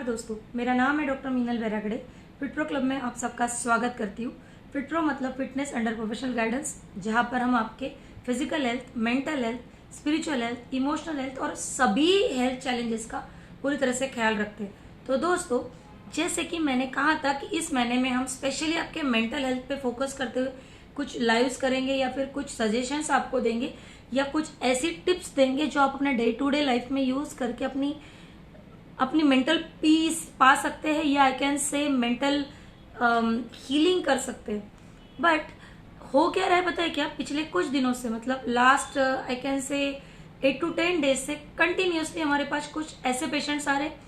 नमस्कार दोस्तों, मेरा नाम है डॉक्टर मीनल बैरागड़े। फिटप्रो क्लब में आप सबका स्वागत करती हूँ। फिटप्रो मतलब फिटनेस अंडर प्रोफेशनल गाइडेंस, जहाँ पर हम आपके physical health, mental health, spiritual health, emotional health और सभी हेल्थ चैलेंजेस का पूरी तरह से ख्याल रखते हैं। तो दोस्तों, जैसे कि मैंने कहा था कि इस महीने में हम स्पेशली आपके मेंटल हेल्थ पे फोकस करते हुए कुछ लाइव्स करेंगे या फिर कुछ सजेशंस आपको देंगे या कुछ ऐसी टिप्स देंगे जो आप अपने डे टू डे लाइफ में यूज करके अपनी मेंटल पीस पा सकते हैं या आई कैन से मेंटल हीलिंग कर सकते हैं। बट हो क्या रहा है पता है क्या, पिछले कुछ दिनों से मतलब लास्ट आई कैन से 8 to 10 डेज से कंटिन्यूसली हमारे पास कुछ ऐसे पेशेंट्स आ रहे हैं,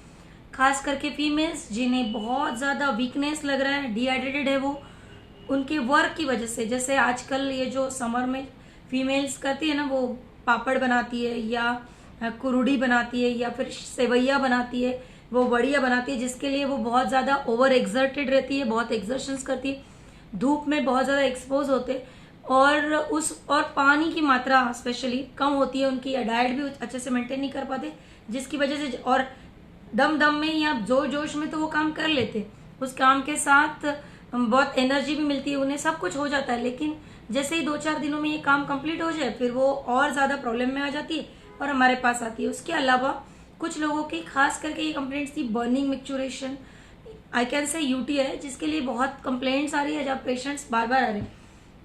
खास करके फीमेल्स जिन्हें बहुत ज्यादा वीकनेस लग रहा है, डिहाइड्रेटेड है वो उनके वर्क की वजह से। जैसे आजकल ये जो समर में फीमेल्स करती है ना, वो पापड़ बनाती है या कुरुड़ी बनाती है या फिर सेवैया बनाती है, वो बड़िया बनाती है, जिसके लिए वो बहुत ज्यादा ओवर एक्सर्टेड रहती है, बहुत एक्सर्शंस करती है, धूप में बहुत ज्यादा एक्सपोज होते और पानी की मात्रा स्पेशली कम होती है उनकी, डाइट भी अच्छे से मेंटेन नहीं कर पाते, जिसकी वजह से और दम में या जोश जोश में तो वो काम कर लेते, उस काम के साथ बहुत एनर्जी भी मिलती है उन्हें, सब कुछ हो जाता है। लेकिन जैसे ही 2-4 दिनों में ये काम कंप्लीट हो जाए फिर वो और ज्यादा प्रॉब्लम में आ जाती है और हमारे पास आती है। उसके अलावा कुछ लोगों की खास करके ये कंप्लेंट्स थी बर्निंग, मिक्चुरेशन, आई कैन से यूटीआई, जिसके लिए बहुत कंप्लेंट्स आ रही है, जब पेशेंट्स बार बार आ रहे हैं।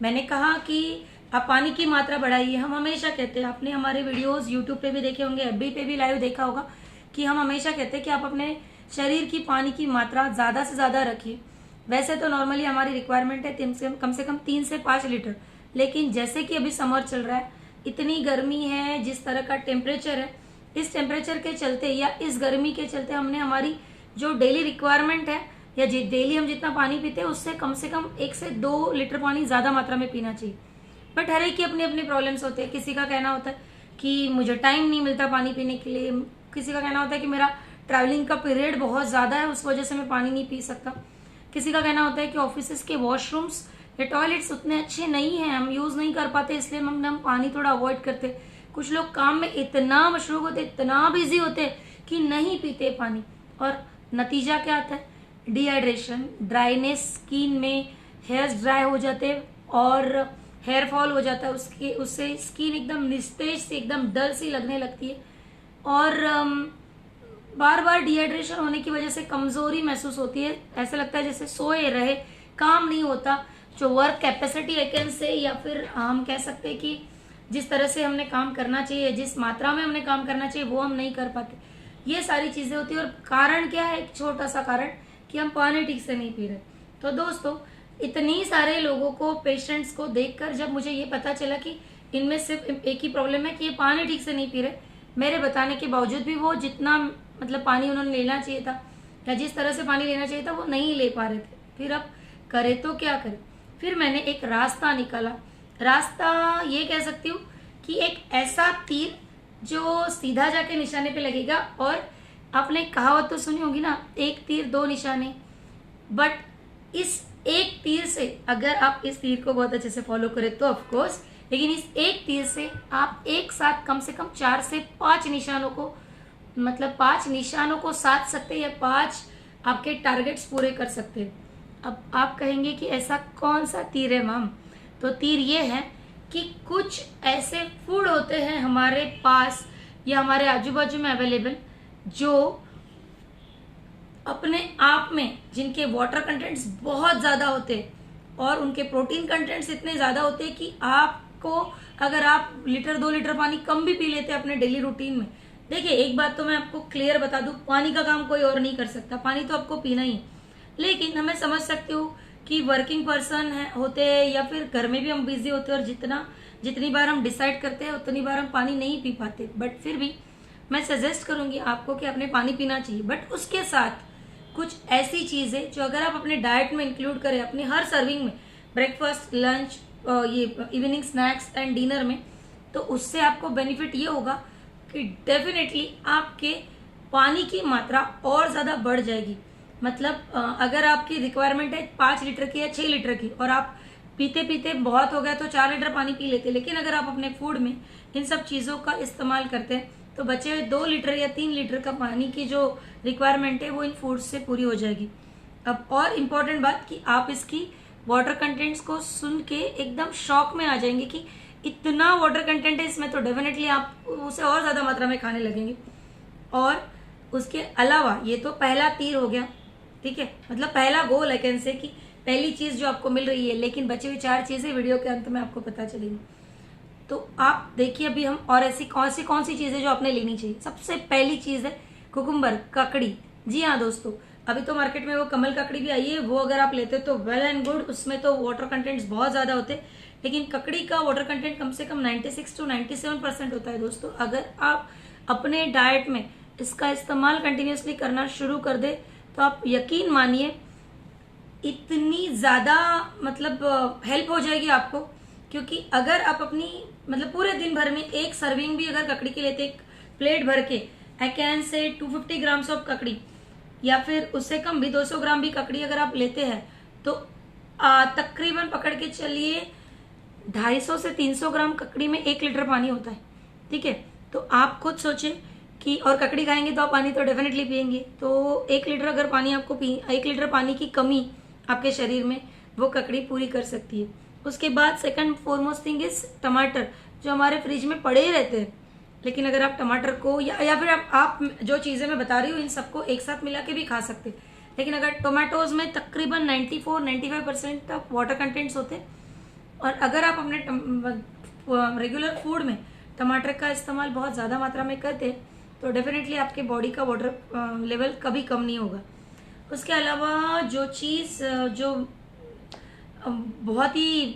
मैंने कहा कि आप पानी की मात्रा बढ़ाइए। हम हमेशा कहते हैं, आपने हमारे वीडियोस यूट्यूब पे भी देखे होंगे, एफबी पे भी लाइव देखा होगा, कि हम हमेशा कहते हैं कि आप अपने शरीर की पानी की मात्रा ज्यादा से ज्यादा रखिए। वैसे तो नॉर्मली हमारी रिक्वायरमेंट है कम से कम 3 से 5 लीटर, लेकिन जैसे कि अभी समर चल रहा है, इतनी गर्मी है, जिस तरह का टेम्परेचर है, इस टेम्परेचर के चलते या इस गर्मी के चलते हमने हमारी जो डेली रिक्वायरमेंट है या डेली हम जितना पानी पीते हैं उससे कम 1 से 2 लीटर पानी ज्यादा मात्रा में पीना चाहिए। बट हर एक की अपनी अपनी प्रॉब्लम्स होते हैं। किसी का कहना होता है कि मुझे टाइम नहीं मिलता पानी पीने के लिए, किसी का कहना होता है कि मेरा ट्रैवलिंग का पीरियड बहुत ज्यादा है, उस वजह से मैं पानी नहीं पी सकता। किसी का कहना होता है कि ऑफिस के वॉशरूम्स या टॉयलेट्स उतने अच्छे नहीं हैं, हम यूज नहीं कर पाते, इसलिए हम पानी थोड़ा अवॉइड करते। कुछ लोग काम में इतना मशरूफ होते, इतना बिजी होते कि नहीं पीते पानी, और नतीजा क्या आता है? डिहाइड्रेशन, ड्राइनेस, स्किन में हेयर्स ड्राई हो जाते और हेयर फॉल हो जाता है, उससे स्किन एकदम निस्तेज सी, एकदम डल सी लगने लगती है और बार बार डिहाइड्रेशन होने की वजह से कमजोरी महसूस होती है। ऐसा लगता है जैसे सोए रहे, काम नहीं होता, जो वर्क कैपेसिटी आई कैन से, या फिर हम कह सकते हैं कि जिस तरह से हमने काम करना चाहिए, जिस मात्रा में हमने काम करना चाहिए, वो हम नहीं कर पाते। ये सारी चीजें होती है। और कारण क्या है? एक छोटा सा कारण कि हम पानी ठीक से नहीं पी रहे। तो दोस्तों, इतनी सारे लोगों को, पेशेंट्स को देखकर जब मुझे ये पता चला कि इनमें सिर्फ एक ही प्रॉब्लम है कि ये पानी ठीक से नहीं पी रहे, मेरे बताने के बावजूद भी वो जितना मतलब पानी उन्होंने लेना चाहिए था या जिस तरह से पानी लेना चाहिए था वो नहीं ले पा रहे थे। फिर अब करे तो क्या करे? फिर मैंने एक रास्ता निकाला। रास्ता ये कह सकती हूँ कि एक ऐसा तीर जो सीधा जाके निशाने पे लगेगा। और आपने कहावत तो सुनी होगी ना, 1 तीर 2 निशाने। बट इस एक तीर से अगर आप इस तीर को बहुत अच्छे से फॉलो करें तो ऑफकोर्स, लेकिन इस एक तीर से आप एक साथ कम से कम 4 से 5 निशानों को, मतलब 5 निशानों को साध सकते हैं या 5 आपके टारगेट्स पूरे कर सकते हैं। अब आप कहेंगे कि ऐसा कौन सा तीर है मैम? तो तीर ये है कि कुछ ऐसे फूड होते हैं हमारे पास या हमारे आजू बाजू में अवेलेबल, जो अपने आप में जिनके वाटर कंटेंट्स बहुत ज्यादा होते हैं और उनके प्रोटीन कंटेंट्स इतने ज्यादा होते हैं कि आपको, अगर आप 1-2 लीटर पानी कम भी पी लेते हैं अपने डेली रूटीन में, देखिए एक बात तो मैं आपको क्लियर बता दूं, पानी का काम कोई और नहीं कर सकता, पानी तो आपको पीना ही है। लेकिन हमें समझ सकते हो कि वर्किंग पर्सन होते हैं या फिर घर में भी हम बिजी होते हैं और जितनी बार हम डिसाइड करते हैं उतनी बार हम पानी नहीं पी पाते। बट फिर भी मैं सजेस्ट करूंगी आपको कि आपने पानी पीना चाहिए। बट उसके साथ कुछ ऐसी चीजें जो अगर आप अपने डाइट में इंक्लूड करें, अपने हर सर्विंग में, ब्रेकफास्ट, लंच, ये इवनिंग स्नैक्स एंड डिनर में, तो उससे आपको बेनिफिट ये होगा कि डेफिनेटली आपके पानी की मात्रा और ज्यादा बढ़ जाएगी। मतलब अगर आपकी रिक्वायरमेंट है 5 लीटर की या 6 लीटर की और आप पीते पीते बहुत हो गया तो 4 लीटर पानी पी लेते, लेकिन अगर आप अपने फूड में इन सब चीजों का इस्तेमाल करते हैं तो बचे हुए 2 लीटर या 3 लीटर का पानी की जो रिक्वायरमेंट है वो इन फूड्स से पूरी हो जाएगी। अब और इम्पोर्टेंट बात कि आप इसकी वाटर कंटेंट्स को सुन के एकदम शॉक में आ जाएंगे कि इतना वाटर कंटेंट है इसमें, तो डेफिनेटली आप उसे और ज्यादा मात्रा में खाने लगेंगे। और उसके अलावा ये तो पहला तीर हो गया, ठीक है, मतलब पहला गोल आई कैन से कि पहली चीज जो आपको मिल रही है, लेकिन बची हुई 4 चीजें वीडियो के अंत में आपको पता चलेगी। तो आप देखिए अभी हम और ऐसी कौन सी चीजें जो आपने लेनी चाहिए। सबसे पहली चीज है कुकुम्बर, ककड़ी। जी हाँ दोस्तों, अभी तो मार्केट में वो कमल ककड़ी भी आई है, वो अगर आप लेते तो वेल एंड गुड, उसमें तो वाटर कंटेंट्स बहुत ज्यादा होते, लेकिन ककड़ी का वाटर कंटेंट कम से कम 96 to 97% होता है दोस्तों। अगर आप अपने डाइट में इसका इस्तेमाल कंटिन्यूसली करना शुरू कर दे तो आप यकीन मानिए इतनी ज्यादा मतलब हेल्प हो जाएगी आपको। क्योंकि अगर आप अपनी मतलब पूरे दिन भर में एक सर्विंग भी अगर ककड़ी की लेते, एक प्लेट भर के, आई कैन से 250 ग्राम्स ऑफ ककड़ी या फिर उससे कम भी 200 ग्राम भी ककड़ी अगर आप लेते हैं तो तकरीबन पकड़ के चलिए 250 से 300 ग्राम ककड़ी में 1 लीटर पानी होता है, ठीक है। तो आप खुद सोचें कि और ककड़ी खाएंगे तो आप पानी तो डेफिनेटली पियेंगे, तो 1 लीटर अगर पानी आपको 1 लीटर पानी की कमी आपके शरीर में वो ककड़ी पूरी कर सकती है। उसके बाद सेकंड फॉरमोस्ट थिंग इज टमाटर, जो हमारे फ्रिज में पड़े ही रहते हैं, लेकिन अगर आप टमाटर को या फिर आप जो चीजें मैं बता रही हूँ इन सबको एक साथ मिला के भी खा सकते हैं, लेकिन अगर टोमेटोज में तकरीबन 94-95% तक वाटर कंटेंट्स होते हैं, और अगर आप अपने रेगुलर फूड में टमाटर का इस्तेमाल बहुत ज्यादा मात्रा में करते हैं तो डेफिनेटली आपके बॉडी का वाटर लेवल कभी कम नहीं होगा। उसके अलावा जो चीज जो बहुत ही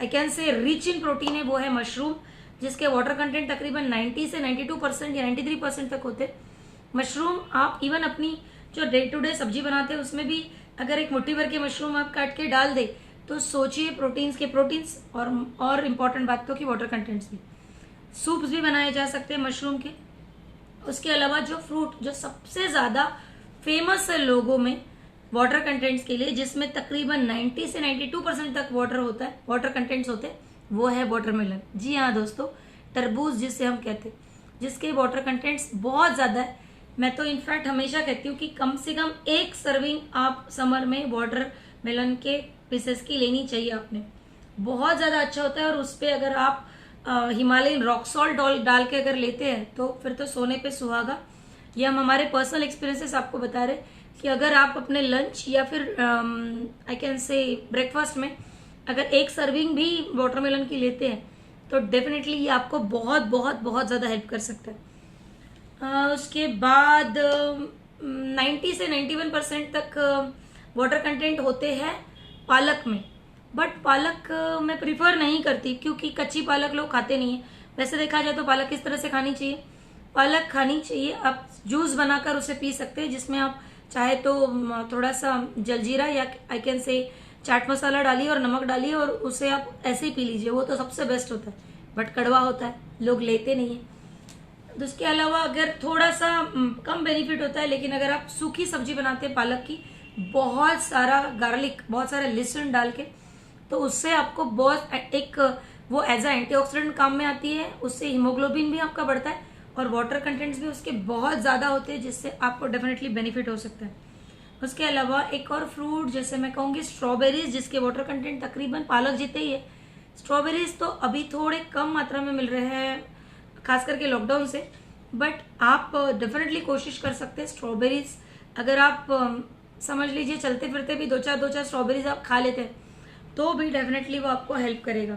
आई कैन से रिच इन प्रोटीन है वो है मशरूम, जिसके वाटर कंटेंट तकरीबन 90 से 92% या 93% तक होते। मशरूम आप इवन अपनी जो डे टू डे सब्जी बनाते हैं उसमें भी अगर एक मुट्ठी भर के मशरूम आप काट के डाल दे तो सोचिए प्रोटीन्स और इम्पोर्टेंट बात तो कि वाटर कंटेंट्स भी। सूप्स भी बनाए जा सकते हैं मशरूम के। उसके अलावा जो फ्रूट जो सबसे ज्यादा फेमस है लोगों में वाटर कंटेंट्स के लिए, जिसमें तकरीबन 90 से 92% तक वाटर कंटेंट्स होते हैं, वो है वाटरमेलन। जी हाँ दोस्तों, तरबूज जिसे हम कहते हैं, जिसके वाटर कंटेंट्स बहुत ज्यादा है। मैं तो इनफैक्ट हमेशा कहती हूँ कि कम से कम 1 सर्विंग आप समर में वाटरमेलन के पीसेस की लेनी चाहिए आपने, बहुत ज्यादा अच्छा होता है। और उस पर अगर आप हिमालयन रॉक सॉल्ट डाल के अगर लेते हैं तो फिर तो सोने पे सुहागा। ये हम हमारे पर्सनल एक्सपीरियंसेस आपको बता रहे कि अगर आप अपने लंच या फिर आई कैन से ब्रेकफास्ट में अगर 1 सर्विंग भी वाटरमेलन की लेते हैं तो डेफिनेटली ये आपको बहुत बहुत बहुत ज्यादा हेल्प कर सकता है। उसके बाद 90 से 91% तक वाटर कंटेंट होते हैं पालक में, बट पालक मैं प्रिफर नहीं करती क्योंकि कच्ची पालक लोग खाते नहीं है। वैसे देखा जाए तो पालक किस तरह से खानी चाहिए, पालक खानी चाहिए आप जूस बनाकर उसे पी सकते हैं, जिसमें आप चाहे तो थोड़ा सा जलजीरा या आई कैन से चाट मसाला डालिए और नमक डालिए और उसे आप ऐसे ही पी लीजिए, वो तो सबसे बेस्ट होता है, बट कड़वा होता है, लोग लेते नहीं है। तो उसके अलावा अगर थोड़ा सा कम बेनिफिट होता है, लेकिन अगर आप सूखी सब्जी बनाते हैं पालक की, बहुत सारा गार्लिक, बहुत सारा लहसुन डाल के, तो उससे आपको बहुत एक वो एज अ एंटीऑक्सीडेंट काम में आती है, उससे हीमोग्लोबिन भी आपका बढ़ता है और वाटर कंटेंट्स भी उसके बहुत ज्यादा होते हैं, जिससे आपको डेफिनेटली बेनिफिट हो सकता है। उसके अलावा एक और फ्रूट जैसे मैं कहूंगी स्ट्रॉबेरीज, जिसके वाटर कंटेंट तकरीबन पालक जितने ही है। स्ट्रॉबेरीज तो अभी थोड़े कम मात्रा में मिल रहे हैं खास करके लॉकडाउन से, बट आप डेफिनेटली कोशिश कर सकते हैं स्ट्रॉबेरीज अगर आप समझ लीजिए चलते फिरते भी दो चार स्ट्रॉबेरीज आप खा लेते हैं तो भी डेफिनेटली वो आपको हेल्प करेगा।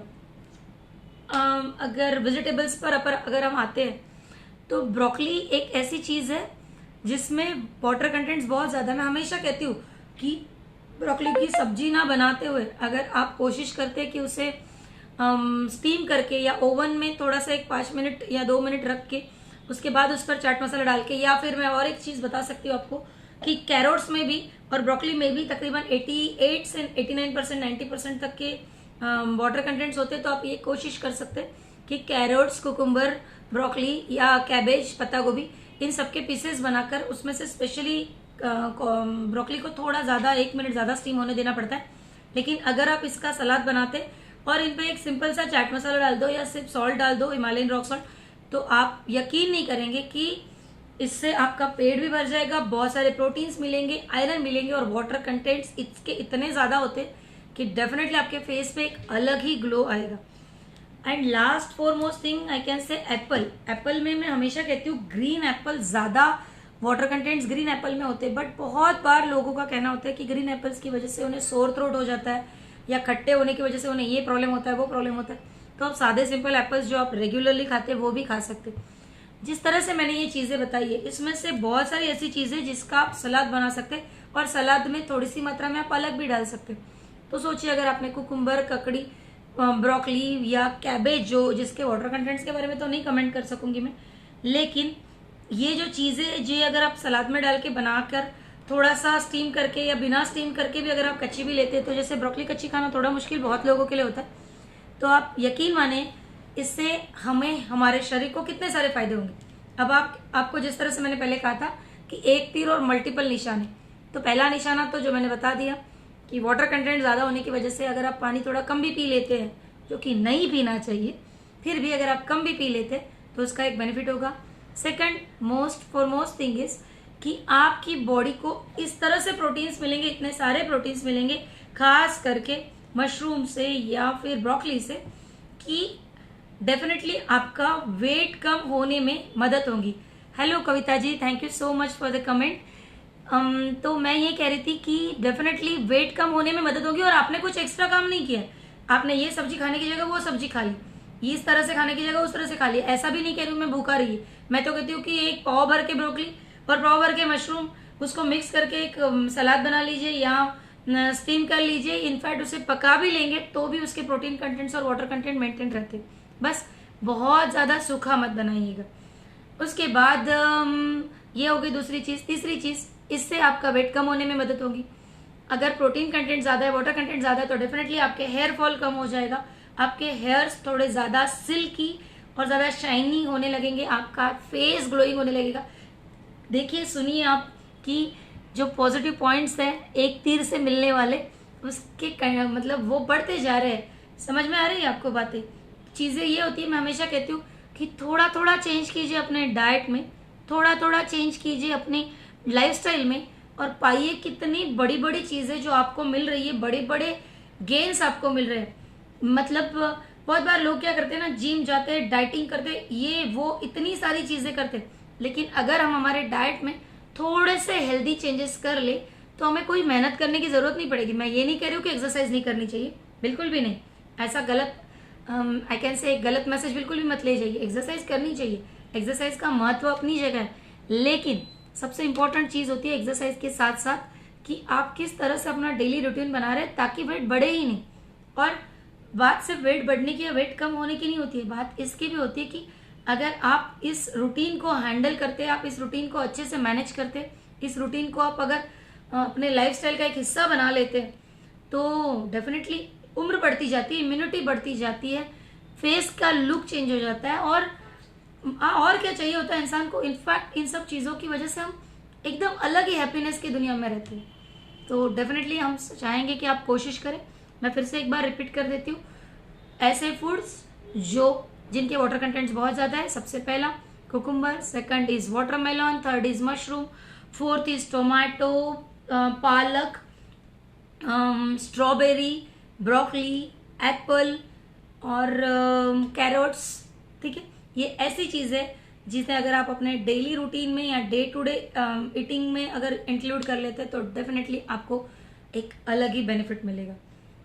अगर वेजिटेबल्स पर अगर हम आते हैं तो ब्रोकली एक ऐसी चीज है जिसमें वाटर कंटेंट्स बहुत ज्यादा। मैं हमेशा कहती हूँ कि ब्रोकली की सब्जी ना बनाते हुए अगर आप कोशिश करते हैं कि उसे स्टीम करके या ओवन में थोड़ा सा एक 5 मिनट या 2 मिनट रख के उसके बाद उस पर चाट मसाला डाल के, या फिर मैं और एक चीज बता सकती हूँ आपको कि कैरोट्स में भी और ब्रोकली में भी तकरीबन 88 से 89% 90% तक के वाटर कंटेंट्स होते हैं। तो आप ये कोशिश कर सकते हैं कि कैरोट्स, कुकुम्बर, ब्रोकली या कैबेज, पत्ता गोभी, इन सबके पीसेस बनाकर उसमें से स्पेशली ब्रोकली को थोड़ा ज्यादा 1 मिनट ज्यादा स्टीम होने देना पड़ता है, लेकिन अगर आप इसका सलाद बनाते और इन पे एक सिंपल सा चाट मसाला डाल दो या सिर्फ सॉल्ट डाल दो, हिमालयन रॉक सॉल्ट, तो आप यकीन नहीं करेंगे कि इससे आपका पेट भी भर जाएगा, बहुत सारे प्रोटीन्स मिलेंगे, आयरन मिलेंगे और वाटर कंटेंट्स इसके इतने ज्यादा होते हैं कि डेफिनेटली आपके फेस पे एक अलग ही ग्लो आएगा। And last foremost thing I कैन से एप्पल में मैं हमेशा कहती हूँ ग्रीन एप्पल ज्यादा वाटर कंटेंट्स ग्रीन एप्पल में होते हैं, बट बहुत बार लोगों का कहना होता है कि ग्रीन एप्पल्स की वजह से उन्हें सोर थ्रोट हो जाता है या खट्टे होने की वजह से उन्हें ये प्रॉब्लम होता है वो प्रॉब्लम होता है। तो आप सादे सिंपल एप्पल्स जो आप रेगुलरली खाते हैं वो भी खा सकते हैं। जिस तरह से मैंने ये चीजें बताई है इसमें से बहुत सारी ऐसी चीजें जिसका आप सलाद बना सकते हैं और सलाद में थोड़ी सी मात्रा में आप पालक भी डाल सकते हैं। तो सोचिए अगर आपने कुकुम्बर, ककड़ी, ब्रोकली या कैबेज जो जिसके वाटर कंटेंट्स के बारे में तो नहीं कमेंट कर सकूंगी मैं, लेकिन ये जो चीजें जो अगर आप सलाद में डाल के बनाकर थोड़ा सा स्टीम करके या बिना स्टीम करके भी अगर आप कच्ची भी लेते हैं, तो जैसे ब्रोकली कच्ची खाना थोड़ा मुश्किल बहुत लोगों के लिए होता है, तो आप यकीन माने इससे हमें हमारे शरीर को कितने सारे फायदे होंगे। अब आपको जिस तरह से मैंने पहले कहा था कि एक तीर और मल्टीपल निशाने, तो पहला निशाना तो जो मैंने बता दिया कि वाटर कंटेंट ज्यादा होने की वजह से अगर आप पानी थोड़ा कम भी पी लेते हैं, जो कि नहीं पीना चाहिए, फिर भी अगर आप कम भी पी लेते हैं तो उसका एक बेनिफिट होगा। Second most foremost thing is कि आपकी बॉडी को इस तरह से प्रोटीन्स मिलेंगे, इतने सारे प्रोटीन्स मिलेंगे खास करके मशरूम से या फिर ब्रोकली से, कि डेफिनेटली आपका वेट कम होने में मदद होगी। Hello Kavita ji, thank you so much for the comment. तो मैं ये कह रही थी कि डेफिनेटली वेट कम होने में मदद होगी और आपने कुछ एक्स्ट्रा काम नहीं किया। आपने ये सब्जी खाने की जगह वो सब्जी खा ली, इस तरह से खाने की जगह उस तरह से खा ली। ऐसा भी नहीं कह रही हूँ मैं भूखा रही, मैं तो कहती हूँ कि एक पाव भर के ब्रोकली और पाव भर के मशरूम उसको मिक्स करके एक सलाद बना लीजिए या स्टीम कर लीजिए। इनफैक्ट उसे पका भी लेंगे तो भी उसके प्रोटीन कंटेंट्स और वाटर कंटेंट मेंटेन रहते हैं। बस बहुत ज्यादा सूखा मत बनाइएगा। उसके बाद ये हो गई दूसरी चीज। तीसरी चीज, इससे आपका वेट कम होने में मदद होगी। अगर प्रोटीन कंटेंट ज्यादा है, वाटर कंटेंट ज्यादा है, तो डेफिनेटली आपके हेयर फॉल कम हो जाएगा, आपके हेयर्स थोड़े ज्यादा सिल्की और ज्यादा शाइनी होने लगेंगे, आपका फेस ग्लोइंग होने लगेगा। देखिए सुनिए आप कि जो पॉजिटिव पॉइंट्स हैं एक तीर से मिलने वाले, उसके मतलब वो बढ़ते जा रहे हैं। समझ में आ रही है आपको बातें? चीजें ये होती है, मैं हमेशा कहती हूँ कि थोड़ा थोड़ा चेंज कीजिए अपने डाइट में, थोड़ा थोड़ा चेंज कीजिए अपनी लाइफस्टाइल में और पाइए कितनी बड़ी बड़ी चीजें जो आपको मिल रही है, बड़े बड़े गेन्स आपको मिल रहे हैं। मतलब बहुत बार लोग क्या करते हैं ना, जिम जाते हैं, डाइटिंग करते हैं, ये वो इतनी सारी चीजें करते हैं, लेकिन अगर हम हमारे डाइट में थोड़े से हेल्दी चेंजेस कर ले तो हमें कोई मेहनत करने की जरूरत नहीं पड़ेगी। मैं ये नहीं कह रही हूँ कि एक्सरसाइज नहीं करनी चाहिए, बिल्कुल भी नहीं। ऐसा गलत आई कैन से गलत मैसेज बिल्कुल भी मत ले जाइए। एक्सरसाइज करनी चाहिए, एक्सरसाइज का महत्व अपनी जगह है, लेकिन सबसे इंपॉर्टेंट चीज होती है एक्सरसाइज के साथ साथ कि आप किस तरह से अपना डेली रूटीन बना रहे हैं ताकि वेट बढ़े ही नहीं। और बात सिर्फ वेट बढ़ने की या वेट कम होने की नहीं होती है, बात इसकी भी होती है कि अगर आप इस रूटीन को हैंडल करते हैं, आप इस रूटीन को अच्छे से मैनेज करते हैं, इस रूटीन को आप अगर अपने लाइफस्टाइल का एक हिस्सा बना लेते हैं, तो डेफिनेटली उम्र बढ़ती जाती है, इम्यूनिटी बढ़ती जाती है, फेस का लुक चेंज हो जाता है और क्या चाहिए होता है इंसान को। इनफैक्ट इन सब चीज़ों की वजह से हम एकदम अलग ही हैप्पीनेस की दुनिया में रहते हैं। तो डेफिनेटली हम चाहेंगे कि आप कोशिश करें। मैं फिर से एक बार रिपीट कर देती हूँ, ऐसे फूड्स जिनके वाटर कंटेंट्स बहुत ज़्यादा है। सबसे पहला cucumber, second is watermelon, third is mushroom, fourth is tomato, पालक, स्ट्रॉबेरी, ब्रोकली, एप्पल और कैरोट्स। ठीक है, ये ऐसी चीज है जिसे अगर आप अपने डेली रूटीन में या डे टू डे ईटिंग में अगर इंक्लूड कर लेते हैं तो डेफिनेटली आपको एक अलग ही बेनिफिट मिलेगा।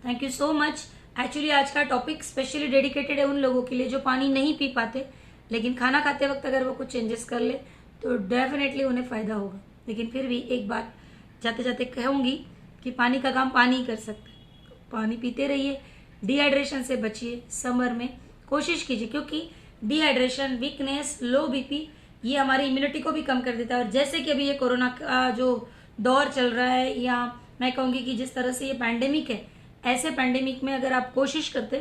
Thank you so much. Actually आज का टॉपिक स्पेशली डेडिकेटेड है उन लोगों के लिए जो पानी नहीं पी पाते, लेकिन खाना खाते वक्त अगर वो कुछ चेंजेस कर ले तो डेफिनेटली उन्हें फायदा होगा। लेकिन फिर भी एक बात जाते जाते कहूंगी कि पानी का काम पानी ही कर सकते हैं। पानी पीते रहिए, डिहाइड्रेशन से बचिए, समर में कोशिश कीजिए, क्योंकि डिहाइड्रेशन, वीकनेस, लो बीपी ये हमारी इम्यूनिटी को भी कम कर देता है। और जैसे कि अभी ये कोरोना का जो दौर चल रहा है, या मैं कहूंगी कि जिस तरह से ये पैंडेमिक है, ऐसे पैंडेमिक में अगर आप कोशिश करते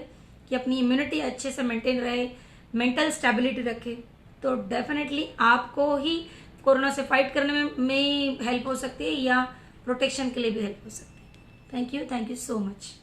कि अपनी इम्यूनिटी अच्छे से मेंटेन रहे, मेंटल स्टेबिलिटी रखे, तो डेफिनेटली आपको ही कोरोना से फाइट करने में हेल्प हो सकती है या प्रोटेक्शन के लिए भी हेल्प हो सकती है। Thank you so much.